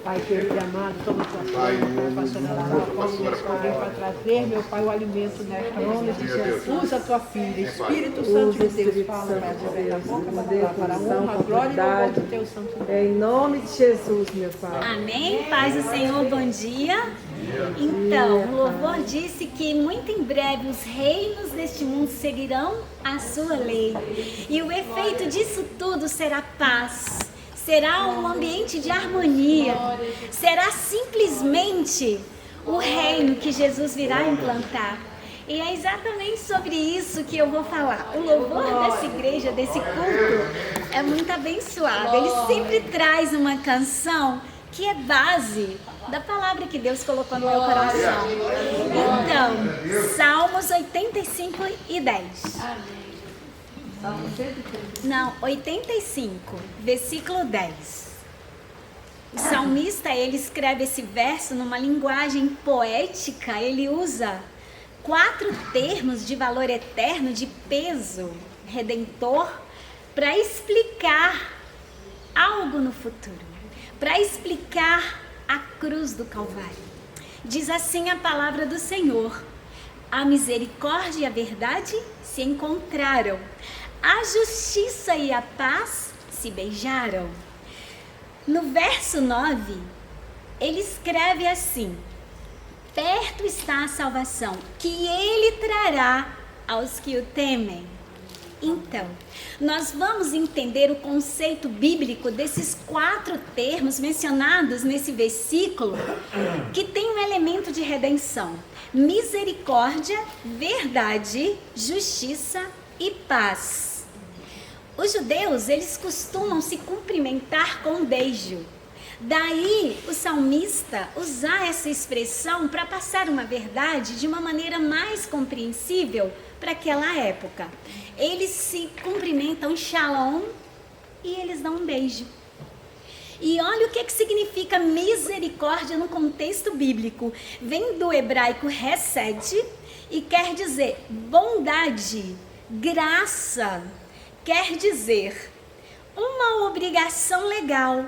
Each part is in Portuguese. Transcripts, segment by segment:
Pai querido e amado, toma tua pastora para trazer, meu Pai, o alimento nesta nome de Jesus. Usa a tua filha, Espírito Santo de Deus, fala para a boca, para a honra, a glória e o louvor do teu santo nome. Em nome de Jesus, meu Pai. Amém. Paz do Senhor, bom dia. Então, o louvor disse que muito em breve os reinos deste mundo seguirão a sua lei. E o efeito disso tudo será paz. Será um ambiente de harmonia. Será simplesmente o reino que Jesus virá implantar. E é exatamente sobre isso que eu vou falar. O louvor dessa igreja, desse culto, é muito abençoado. Ele sempre traz uma canção que é base da palavra que Deus colocou no meu coração. Então, Salmos 85 e 10. Não, 85, versículo 10. O salmista, ele escreve esse verso numa linguagem poética. Ele usa 4 termos de valor eterno, de peso redentor, para explicar algo no futuro, para explicar a cruz do Calvário. Diz assim a palavra do Senhor: a misericórdia e a verdade se encontraram, a justiça e a paz se beijaram. No verso 9, ele escreve assim: perto está a salvação, que ele trará aos que o temem. Então, nós vamos entender o conceito bíblico desses 4 termos mencionados nesse versículo, que tem um elemento de redenção: misericórdia, verdade, justiça e paz. Os judeus, eles costumam se cumprimentar com um beijo. Daí o salmista usar essa expressão para passar uma verdade de uma maneira mais compreensível para aquela época. Eles se cumprimentam em shalom e eles dão um beijo. E olha o que significa misericórdia no contexto bíblico. Vem do hebraico hesed e quer dizer bondade, graça. Quer dizer uma obrigação legal.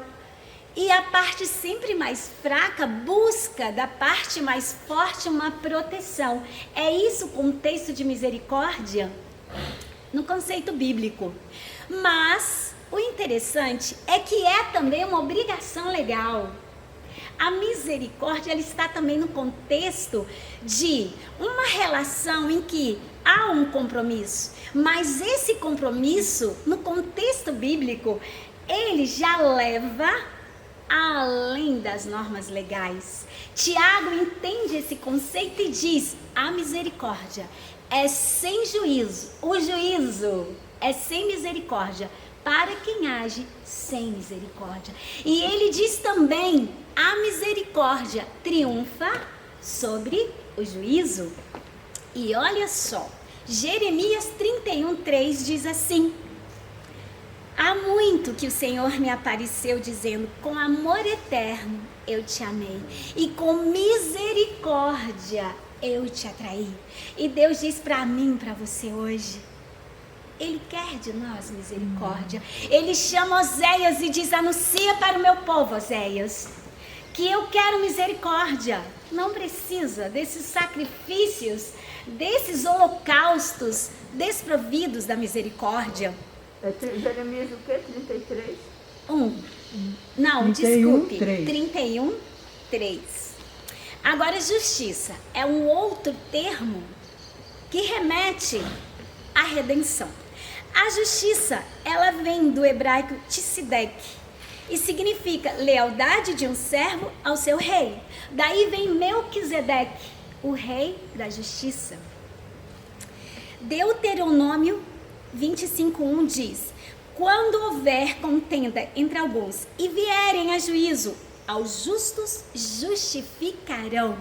E a parte sempre mais fraca busca da parte mais forte uma proteção. É isso o contexto de misericórdia no conceito bíblico. Mas o interessante é que é também uma obrigação legal. A misericórdia, ela está também no contexto de uma relação em que há um compromisso. Mas esse compromisso, no contexto bíblico, ele já leva além das normas legais. Tiago entende esse conceito e diz: a misericórdia é sem juízo, o juízo é sem misericórdia para quem age sem misericórdia. E ele diz também: a misericórdia triunfa sobre o juízo. E olha só, Jeremias 31:3 diz assim: há muito que o Senhor me apareceu dizendo: com amor eterno eu te amei e com misericórdia eu te atraí. E Deus diz para mim, para você hoje, Ele quer de nós misericórdia. Ele chama Oséias e diz: anuncia para o meu povo, Oséias, que eu quero misericórdia. Não precisa desses sacrifícios, desses holocaustos desprovidos da misericórdia. Jeremias o quê? 33? Não, 31, desculpe. 3. 31, 3. Agora, justiça é um outro termo que remete à redenção. A justiça, ela vem do hebraico tsidek e significa lealdade de um servo ao seu rei. Daí vem Melquisedeque, o rei da justiça. Deuteronômio 25:1 diz: quando houver contenda entre alguns e vierem a juízo, aos justos justificarão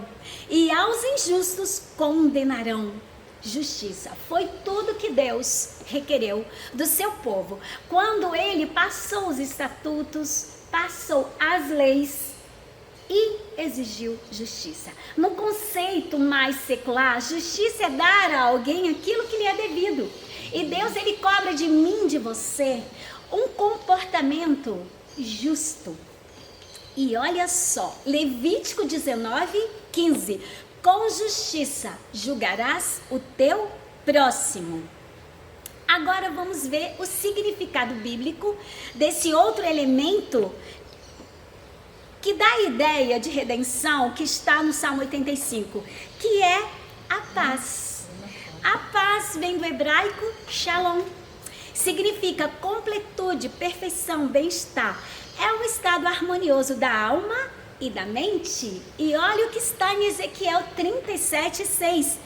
e aos injustos condenarão. Justiça foi tudo que Deus requereu do seu povo quando ele passou os estatutos, passou as leis e exigiu justiça. No conceito mais secular, justiça é dar a alguém aquilo que lhe é devido. E Deus, ele cobra de mim, de você, um comportamento justo. E olha só, Levítico 19:15. Com justiça julgarás o teu próximo. Agora vamos ver o significado bíblico desse outro elemento que dá a ideia de redenção que está no Salmo 85, que é a paz. A paz vem do hebraico shalom. Significa completude, perfeição, bem-estar. É um estado harmonioso da alma e da mente. E olha o que está em Ezequiel 37:6.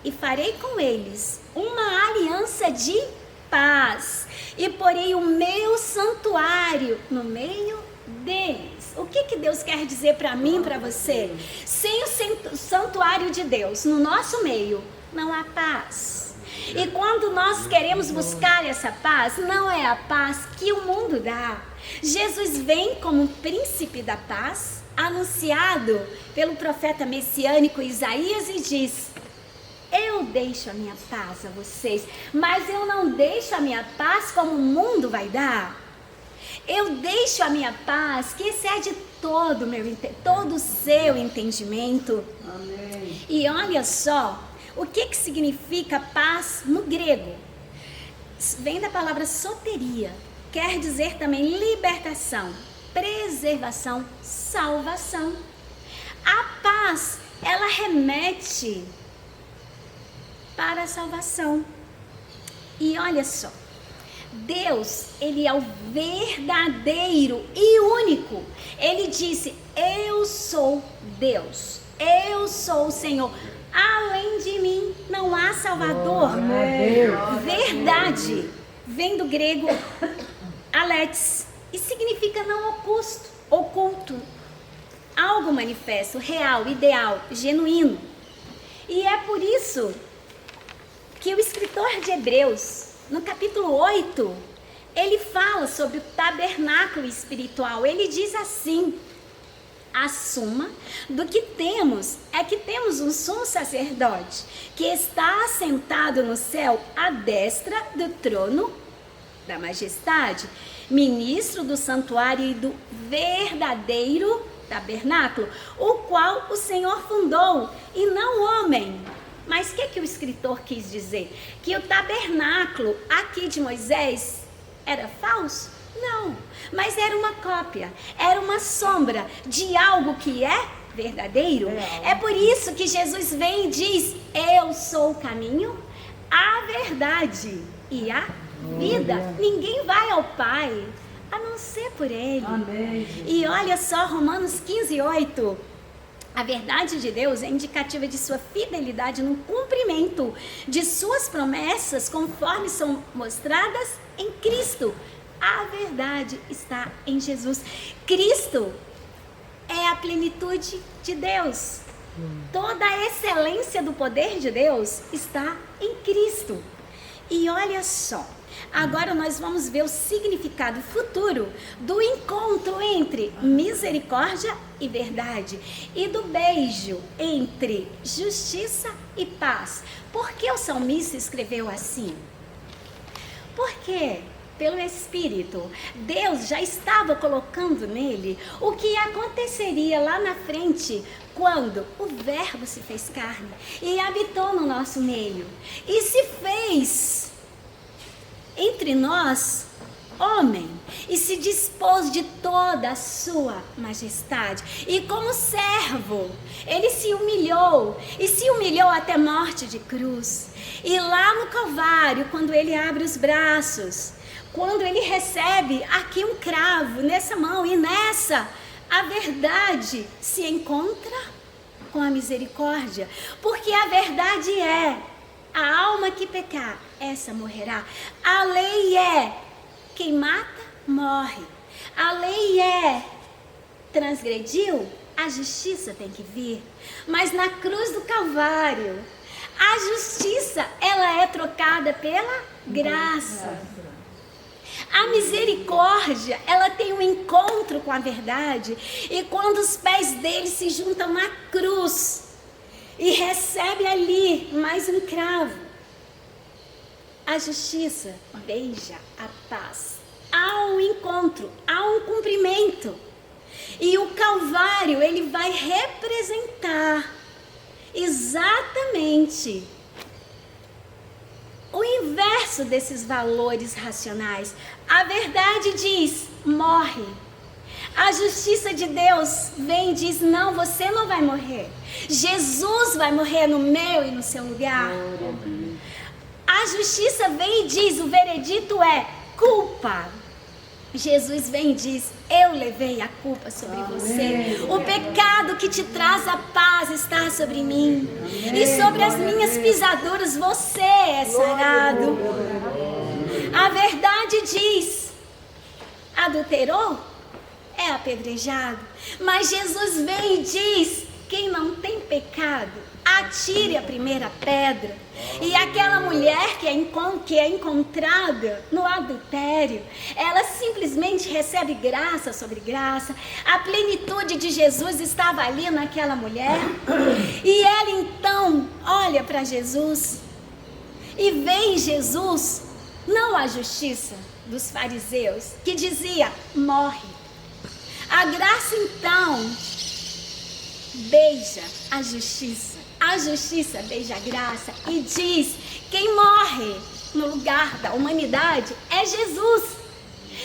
E farei com eles uma aliança de paz, e porei o meu santuário no meio deles. O que Deus quer dizer para mim e para você? Sem o santuário de Deus no nosso meio, não há paz. E quando nós queremos buscar essa paz, não é a paz que o mundo dá. Jesus vem como príncipe da paz, anunciado pelo profeta messiânico Isaías, e diz: eu deixo a minha paz a vocês, mas eu não deixo a minha paz como o mundo vai dar. Eu deixo a minha paz que excede todo o seu entendimento. Amém. E olha só, o que significa paz no grego? Vem da palavra soteria, quer dizer também libertação, preservação, salvação. A paz, ela remete para a salvação. E olha só, Deus, ele é o verdadeiro e único. Ele disse: eu sou Deus, eu sou o Senhor. Além de mim não há Salvador. Verdade vem do grego alex e significa não oculto, algo manifesto, real, ideal, genuíno. E é por isso que o escritor de Hebreus, no capítulo 8, ele fala sobre o tabernáculo espiritual. Ele diz assim: a suma do que temos é que temos um sumo sacerdote que está assentado no céu à destra do trono da majestade, ministro do santuário e do verdadeiro tabernáculo, o qual o Senhor fundou e não o homem. Mas o que o escritor quis dizer? Que o tabernáculo aqui de Moisés era falso? Não, mas era uma cópia, era uma sombra de algo que é verdadeiro. É por isso que Jesus vem e diz: eu sou o caminho, a verdade e a vida. Ninguém vai ao Pai a não ser por Ele. Amém. E olha só, Romanos 15:8. A verdade de Deus é indicativa de sua fidelidade no cumprimento de suas promessas, conforme são mostradas em Cristo. A verdade está em Jesus. Cristo é a plenitude de Deus. Toda a excelência do poder de Deus está em Cristo. E olha só, agora nós vamos ver o significado futuro do encontro entre misericórdia e verdade, e do beijo entre justiça e paz. Por que o salmista escreveu assim? Porque, pelo Espírito, Deus já estava colocando nele o que aconteceria lá na frente, quando o Verbo se fez carne e habitou no nosso meio e se fez entre nós homem e se dispôs de toda a sua majestade, e como servo ele se humilhou até morte de cruz. E lá no Calvário, quando ele abre os braços, quando ele recebe aqui um cravo nessa mão, e nessa a verdade se encontra com a misericórdia, porque a verdade é: a alma que pecar, essa morrerá. A lei é: quem mata, morre. A lei é: transgrediu, a justiça tem que vir. Mas na cruz do Calvário, a justiça, ela é trocada pela graça. A misericórdia, ela tem um encontro com a verdade, e quando os pés dele se juntam na cruz e recebe ali mais um cravo, a justiça beija a paz. Há um encontro, há um cumprimento. E o Calvário, ele vai representar exatamente o inverso desses valores racionais. A verdade diz, morre. A justiça de Deus vem e diz, não, você não vai morrer. Jesus vai morrer no meu e no seu lugar. A justiça vem e diz, o veredito é culpa. Jesus vem e diz, eu levei a culpa sobre você. O pecado que te traz a paz está sobre mim. E sobre as minhas pisaduras você é sarado. A verdade diz, adulterou? É apedrejado. Mas Jesus vem e diz, quem não tem pecado, atire a primeira pedra. E aquela mulher que é encontrada no adultério, ela simplesmente recebe graça sobre graça. A plenitude de Jesus estava ali naquela mulher. E ela então olha para Jesus e vê em Jesus não a justiça dos fariseus, que dizia, morre. A graça então beija a justiça. A justiça beija a graça e diz, quem morre no lugar da humanidade é Jesus.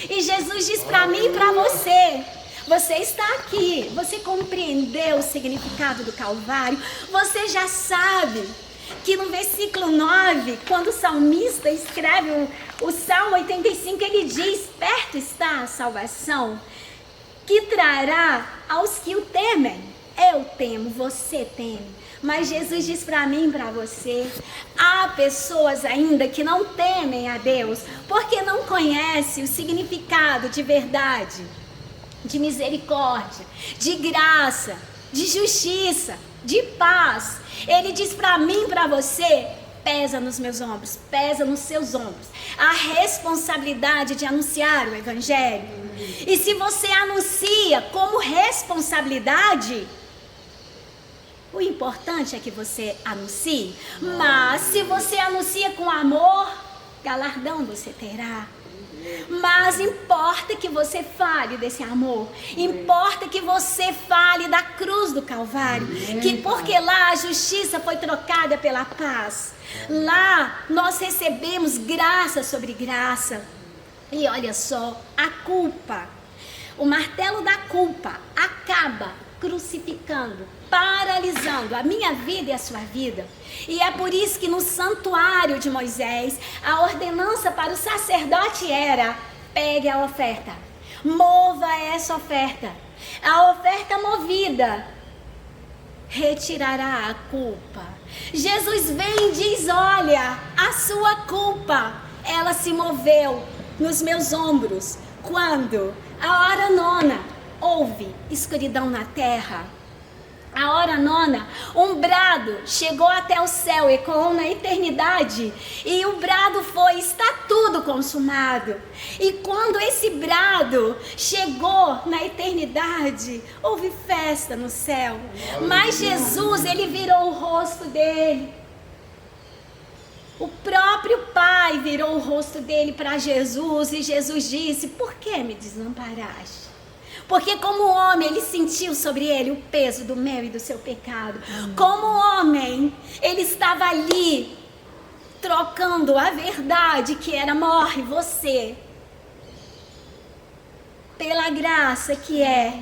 E Jesus diz para mim e para você, você está aqui, você compreendeu o significado do Calvário, você já sabe que no versículo 9, quando o salmista escreve o Salmo 85, ele diz, perto está a salvação, que trará aos que o temem. Eu temo, você teme. Mas Jesus diz para mim e para você, há pessoas ainda que não temem a Deus, porque não conhecem o significado de verdade, de misericórdia, de graça, de justiça, de paz. Ele diz para mim e para você, pesa nos meus ombros, pesa nos seus ombros, a responsabilidade de anunciar o Evangelho. E se você anuncia como responsabilidade, o importante é que você anuncie, mas se você anuncia com amor, galardão você terá. Mas importa que você fale desse amor, importa que você fale da cruz do Calvário, porque lá a justiça foi trocada pela paz. Lá nós recebemos graça sobre graça. E olha só, a culpa, o martelo da culpa acaba crucificando, paralisando a minha vida e a sua vida. E é por isso que no santuário de Moisés, a ordenança para o sacerdote era, pegue a oferta, mova essa oferta. A oferta movida retirará a culpa. Jesus vem e diz, olha, a sua culpa, ela se moveu nos meus ombros, quando a hora nona houve escuridão na terra. A hora nona, um brado chegou até o céu, ecoou na eternidade, e o brado foi, está tudo consumado. E quando esse brado chegou na eternidade, houve festa no céu. Mas Jesus, ele virou o rosto dele. O próprio Pai virou o rosto dele para Jesus, e Jesus disse, por que me desamparaste? Porque como homem, ele sentiu sobre ele o peso do meu e do seu pecado. Como homem, ele estava ali, trocando a verdade que era morre você, pela graça que é,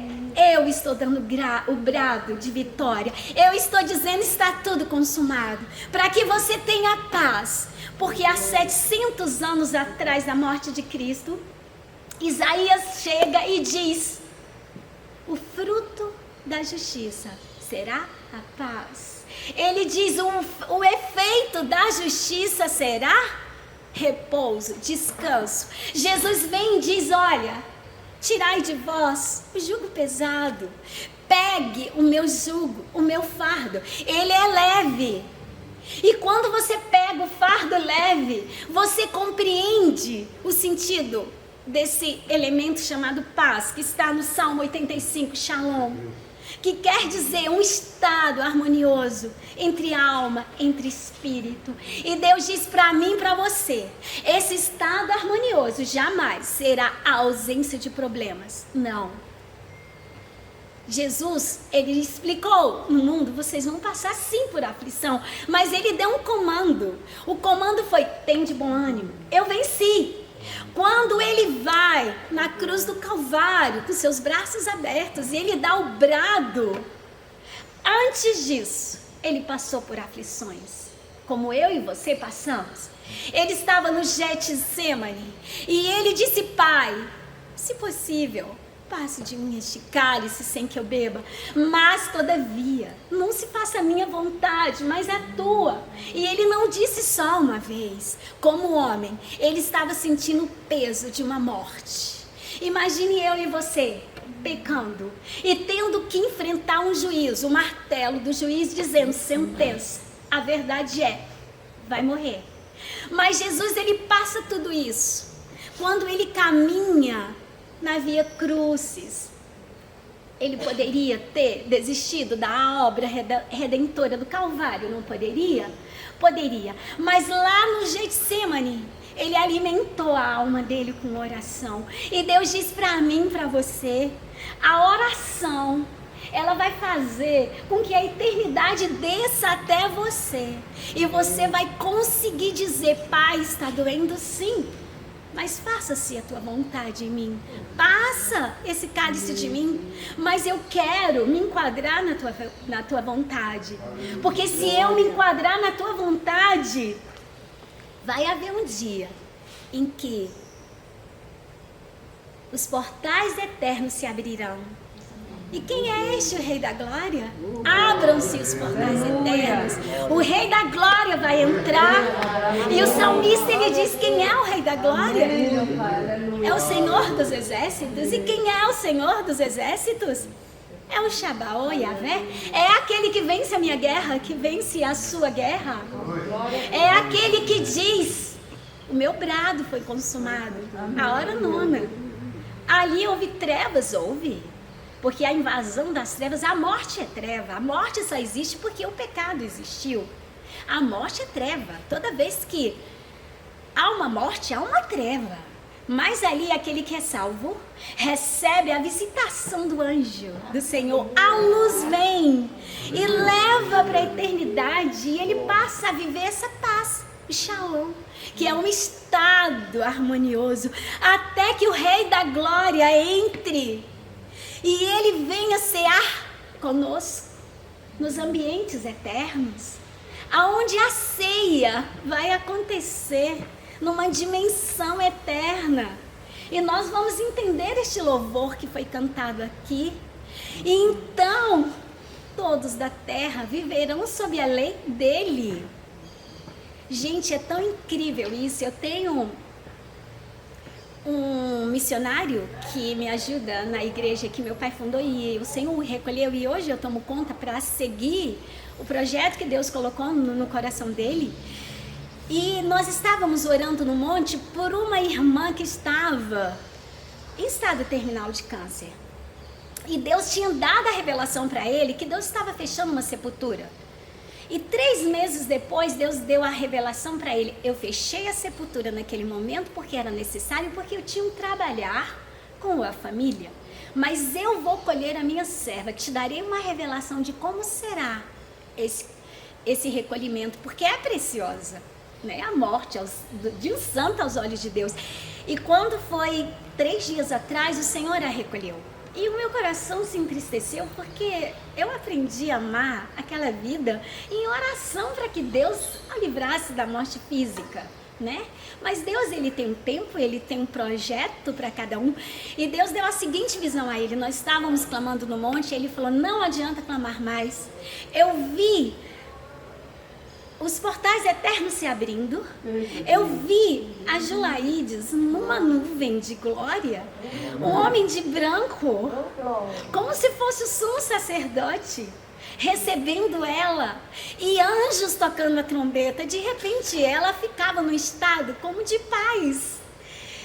eu estou dando o brado de vitória. Eu estou dizendo, está tudo consumado, para que você tenha paz. Porque há 700 anos atrás da morte de Cristo, Isaías chega e diz, o fruto da justiça será a paz. Ele diz, o efeito da justiça será repouso, descanso. Jesus vem e diz, olha, tirai de vós o jugo pesado, pegue o meu jugo, o meu fardo, ele é leve. E quando você pega o fardo leve, você compreende o sentido desse elemento chamado paz, que está no Salmo 85, Shalom, que quer dizer um estado harmonioso entre alma, entre espírito. E Deus diz para mim e para você, esse estado harmonioso jamais será a ausência de problemas. Não. Jesus, ele explicou, no mundo vocês vão passar sim por aflição, mas ele deu um comando. O comando foi: tem de bom ânimo, eu venci. Quando ele vai na cruz do Calvário, com seus braços abertos, e ele dá o brado, antes disso, ele passou por aflições, como eu e você passamos. Ele estava no Getsemane, e ele disse: Pai, se possível, passe de mim este cálice sem que eu beba, mas todavia, não se faça a minha vontade, mas a tua. E ele não disse só uma vez. Como homem, ele estava sentindo o peso de uma morte. Imagine eu e você pecando e tendo que enfrentar um juízo, o martelo do juiz dizendo: sentença. A verdade é, vai morrer. Mas Jesus, ele passa tudo isso quando ele caminha na via crucis. Ele poderia ter desistido da obra redentora do Calvário, não poderia? Poderia. Mas lá no Getsemane, ele alimentou a alma dele com oração. E Deus diz para mim, para você, a oração, ela vai fazer com que a eternidade desça até você. E você vai conseguir dizer: Pai, está doendo sim, mas faça-se a tua vontade em mim. Passa esse cálice de mim, mas eu quero me enquadrar na tua vontade. Porque se eu me enquadrar na tua vontade, vai haver um dia em que os portais eternos se abrirão. E quem é este, o Rei da Glória? Abram-se os portais eternos. O Rei da Glória vai entrar. E o salmista, ele diz: quem é o Rei da Glória? É o Senhor dos Exércitos. E quem é o Senhor dos Exércitos? É o Shabaô, Yahvé. É aquele que vence a minha guerra, que vence a sua guerra. É aquele que diz: o meu brado foi consumado. A hora nona. Ali houve trevas, houve. Porque a invasão das trevas, a morte é treva. A morte só existe porque o pecado existiu. A morte é treva. Toda vez que há uma morte, há uma treva. Mas ali aquele que é salvo recebe a visitação do anjo do Senhor. A luz vem e leva para a eternidade. E ele passa a viver essa paz, o Shalom, que é um estado harmonioso. Até que o Rei da Glória entre e ele venha cear conosco nos ambientes eternos, aonde a ceia vai acontecer numa dimensão eterna. E nós vamos entender este louvor que foi cantado aqui. E então todos da terra viverão sob a lei dele. Gente, é tão incrível isso. Eu tenho um missionário que me ajuda na igreja que meu pai fundou e o Senhor recolheu, e hoje eu tomo conta para seguir o projeto que Deus colocou no coração dele. E nós estávamos orando no monte por uma irmã que estava em estado terminal de câncer. E Deus tinha dado a revelação para ele que Deus estava fechando uma sepultura. E 3 meses depois, Deus deu a revelação para ele: eu fechei a sepultura naquele momento porque era necessário, porque eu tinha um trabalhar com a família. Mas eu vou colher a minha serva, que te darei uma revelação de como será esse recolhimento, porque é preciosa, né? A morte de um santo aos olhos de Deus. E quando foi 3 dias atrás, o Senhor a recolheu. E o meu coração se entristeceu porque eu aprendi a amar aquela vida em oração para que Deus a livrasse da morte física, né? Mas Deus, ele tem um tempo, ele tem um projeto para cada um. E Deus deu a seguinte visão a ele. Nós estávamos clamando no monte e ele falou: não adianta clamar mais. Eu vi os portais eternos se abrindo. Eu vi a Julaídes numa nuvem de glória, um homem de branco, como se fosse o sumo sacerdote, recebendo ela, e anjos tocando a trombeta. De repente ela ficava num estado como de paz.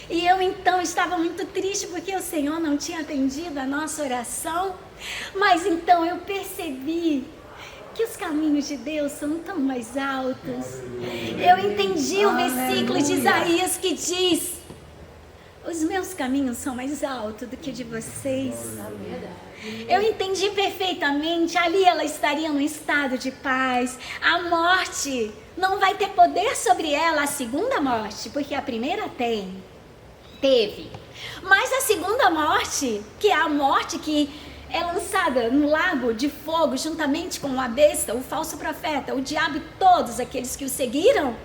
E eu então estava muito triste porque o Senhor não tinha atendido a nossa oração. Mas então eu percebi que os caminhos de Deus são tão mais altos. Eu entendi o versículo de Isaías que diz: os meus caminhos são mais altos do que o de vocês. Eu entendi perfeitamente, ali ela estaria num estado de paz. A morte não vai ter poder sobre ela, a segunda morte, porque a primeira teve. Mas a segunda morte, que é a morte que é lançada no lago de fogo, juntamente com a besta, o falso profeta, o diabo e todos aqueles que o seguiram,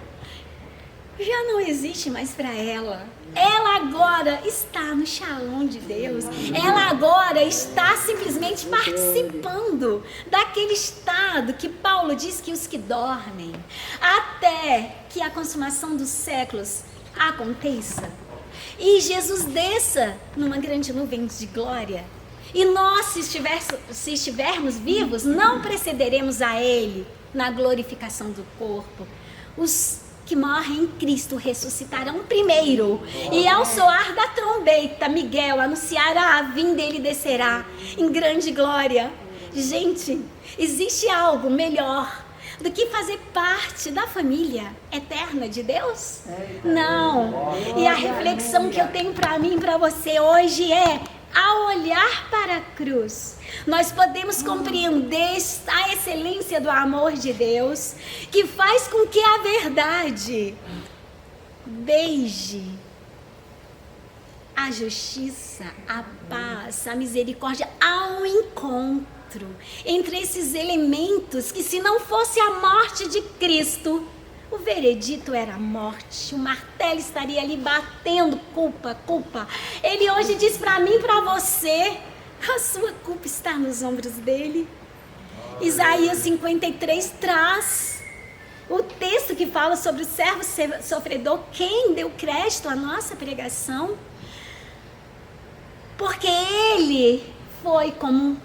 já não existe mais para ela. Ela agora está no Shalom de Deus. Ela agora está simplesmente participando daquele estado que Paulo diz que os que dormem, até que a consumação dos séculos aconteça e Jesus desça numa grande nuvem de glória. E nós, se estivermos vivos, não precederemos a Ele na glorificação do corpo. Os que morrem em Cristo ressuscitarão primeiro. E ao soar da trombeta, Miguel anunciará a vinda, ele descerá em grande glória. Gente, existe algo melhor do que fazer parte da família eterna de Deus? Não. E a reflexão que eu tenho para mim e para você hoje é: ao olhar para a cruz, nós podemos compreender a excelência do amor de Deus, que faz com que a verdade beije a justiça, a paz, a misericórdia, ao encontro entre esses elementos que, se não fosse a morte de Cristo, o veredito era a morte, o martelo estaria ali batendo, culpa, culpa. Ele hoje diz para mim e para você, a sua culpa está nos ombros dele. Isaías 53 traz o texto que fala sobre o servo sofredor, quem deu crédito à nossa pregação, porque ele foi como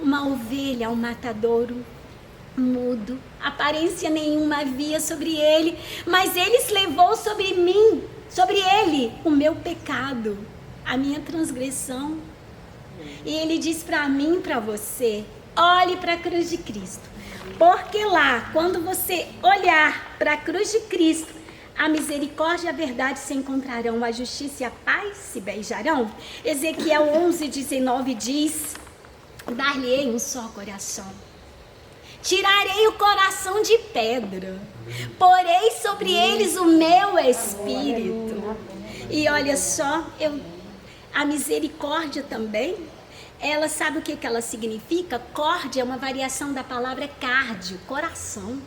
uma ovelha ao matadouro, mudo, aparência nenhuma havia sobre ele, mas ele se levou sobre mim, sobre ele, o meu pecado, a minha transgressão. E ele diz para mim e para você: olhe para a cruz de Cristo, porque lá, quando você olhar para a cruz de Cristo, a misericórdia e a verdade se encontrarão, a justiça e a paz se beijarão. Ezequiel 11:19 diz: dar-lhe-ei um só coração, tirarei o coração de pedra, porei sobre eles o meu espírito. E olha só, a misericórdia também, ela sabe o que ela significa? Córdia é uma variação da palavra cardio, coração.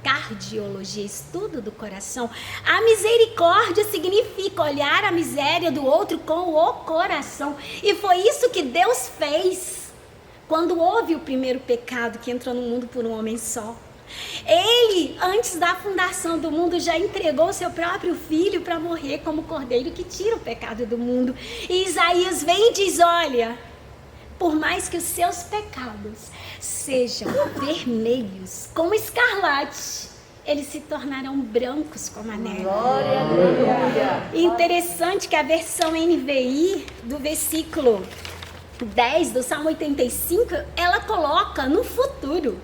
Cardiologia, estudo do coração. A misericórdia significa olhar a miséria do outro com o coração. E foi isso que Deus fez quando houve o primeiro pecado que entrou no mundo por um homem só. Ele, antes da fundação do mundo, já entregou seu próprio filho para morrer como cordeiro que tira o pecado do mundo. E Isaías vem e diz: olha, por mais que os seus pecados sejam vermelhos como escarlate, eles se tornarão brancos como a neve. Glória a Deus. Interessante que a versão NVI do versículo 10 do Salmo 85, ela coloca no futuro.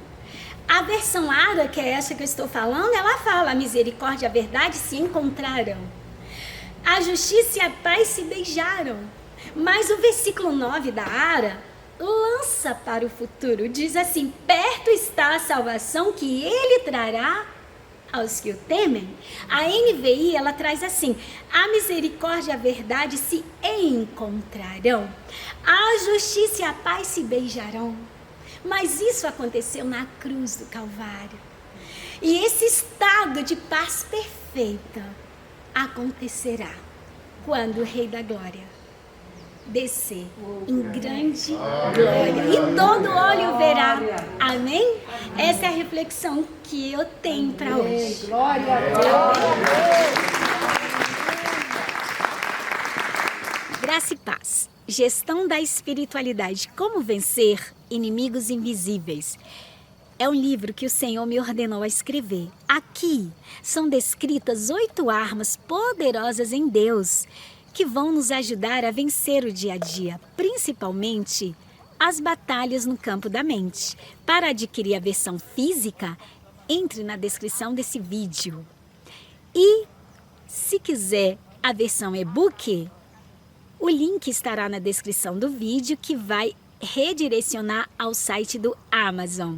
A versão ARA, que é essa que eu estou falando, ela fala: a misericórdia e a verdade se encontraram, a justiça e a paz se beijaram. Mas o versículo 9 da ARA lança para o futuro, diz assim: perto está a salvação que ele trará aos que o temem. A NVI, ela traz assim: a misericórdia e a verdade se encontrarão, a justiça e a paz se beijarão. Mas isso aconteceu na cruz do Calvário. E esse estado de paz perfeita acontecerá quando o Rei da Glória descer em grande glória. E todo olho verá. Amém? Essa é a reflexão que eu tenho para hoje. Glória a Deus. Graça e paz. Gestão da espiritualidade. Como vencer inimigos invisíveis. É um livro que o Senhor me ordenou a escrever. Aqui são descritas 8 armas poderosas em Deus que vão nos ajudar a vencer o dia a dia, principalmente as batalhas no campo da mente. Para adquirir a versão física, entre na descrição desse vídeo. E, se quiser a versão e-book, o link estará na descrição do vídeo, que vai redirecionar ao site do Amazon.